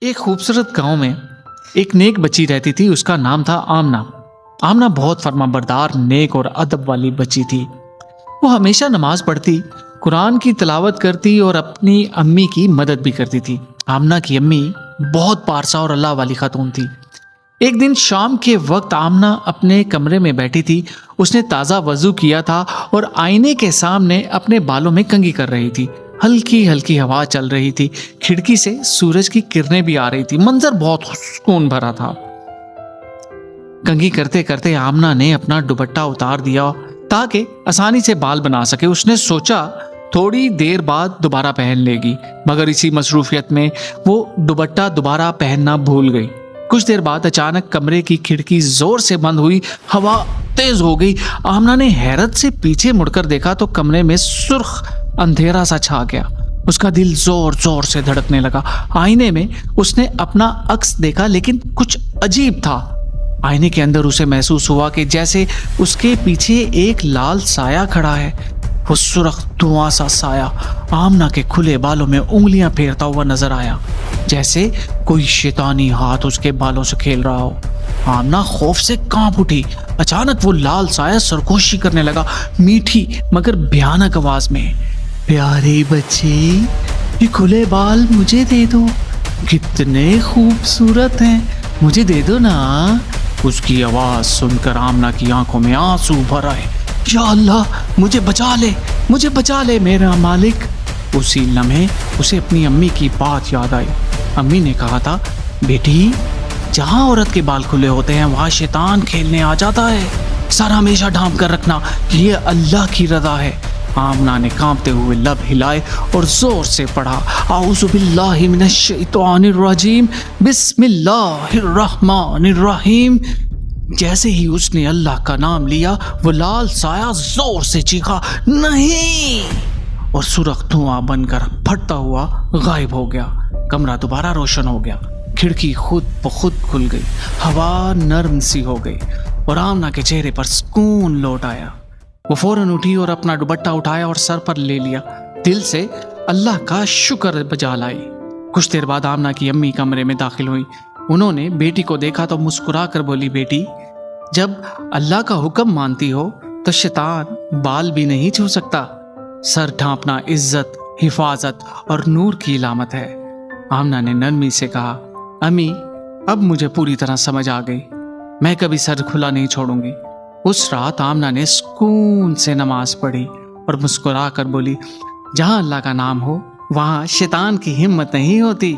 ایک خوبصورت گاؤں میں ایک نیک بچی رہتی تھی. اس کا نام تھا آمنہ. آمنہ بہت فرما بردار، نیک اور ادب والی بچی تھی. وہ ہمیشہ نماز پڑھتی، قرآن کی تلاوت کرتی اور اپنی امی کی مدد بھی کرتی تھی. آمنہ کی امی بہت پارسا اور اللہ والی خاتون تھی. ایک دن شام کے وقت آمنہ اپنے کمرے میں بیٹھی تھی. اس نے تازہ وضو کیا تھا اور آئینے کے سامنے اپنے بالوں میں کنگھی کر رہی تھی. ہلکی ہلکی ہوا چل رہی تھی، کھڑکی سے سورج کی کرنیں بھی آ رہی تھی. منظر بہت سکون بھرا تھا. کنگھی کرتے کرتے آمنہ نے اپنا دوپٹہ اتار دیا تاکہ آسانی سے بال بنا سکے. اس نے سوچا تھوڑی دیر بعد دوبارہ پہن لے گی، مگر اسی مصروفیت میں وہ دوپٹہ دوبارہ پہننا بھول گئی. کچھ دیر بعد اچانک کمرے کی کھڑکی زور سے بند ہوئی، ہوا تیز ہو گئی. آمنہ نے حیرت سے پیچھے مڑ کر دیکھا تو کمرے میں سرخ اندھیرا سا چھا گیا. اس کا دل زور زور سے دھڑکنے لگا. آئینے میں اس نے اپنا عکس دیکھا، لیکن کچھ عجیب تھا. آئینے کے اندر اسے محسوس ہوا کہ جیسے اس کے پیچھے ایک لال سایہ کھڑا ہے. وہ سرخ دھواں سا سایہ آمنہ کے کھلے بالوں میں انگلیاں پھیرتا ہوا نظر آیا، جیسے کوئی شیطانی ہاتھ اس کے بالوں سے کھیل رہا ہو. آمنہ خوف سے کانپ اٹھی. اچانک وہ لال سایہ سرگوشی کرنے لگا، میٹھی مگر بھیانک آواز میں. پیارے بچے، یہ کھلے بال مجھے دے دو، کتنے خوبصورت ہیں، مجھے دے دو نا. اس کی آواز سن کر آمنہ کی آنکھوں میں آنسو بھر آئے. یا اللہ، مجھے بچا لے میرا مالک. اسی لمحے اسے اپنی امی کی بات یاد آئی. امی نے کہا تھا، بیٹی، جہاں عورت کے بال کھلے ہوتے ہیں وہاں شیطان کھیلنے آ جاتا ہے. سر ہمیشہ ڈھانپ کر رکھنا، یہ اللہ کی رضا ہے. آمنہ نے کانپتے ہوئے لب ہلائے اور زور سے پڑھا، اعوذ باللہ من الشیطان الرجیم، بسم اللہ الرحمن الرحیم. جیسے ہی اس نے اللہ کا نام لیا، وہ لال سایہ زور سے چیخا، نہیں، اور سرخ دھواں بن کر پھٹتا ہوا غائب ہو گیا. کمرہ دوبارہ روشن ہو گیا. کھڑکی خود بخود کھل گئی. ہوا نرم سی ہو گئی اور آمنہ کے چہرے پر سکون لوٹ آیا. وہ فوراً اٹھی اور اپنا دوپٹہ اٹھایا اور سر پر لے لیا. دل سے اللہ کا شکر بجا لائی. کچھ دیر بعد آمنہ کی امی کمرے میں داخل ہوئی. انہوں نے بیٹی کو دیکھا تو مسکرا کر بولی، بیٹی، جب اللہ کا حکم مانتی ہو تو شیطان بال بھی نہیں چھو سکتا. سر ڈھانپنا عزت، حفاظت اور نور کی علامت ہے. آمنہ نے نرمی سے کہا، امی، اب مجھے پوری طرح سمجھ آ گئی، میں کبھی سر کھلا نہیں چھوڑوں گی. اس رات آمنہ نے سکون سے نماز پڑھی اور مسکرا کر بولی، جہاں اللہ کا نام ہو وہاں شیطان کی ہمت نہیں ہوتی.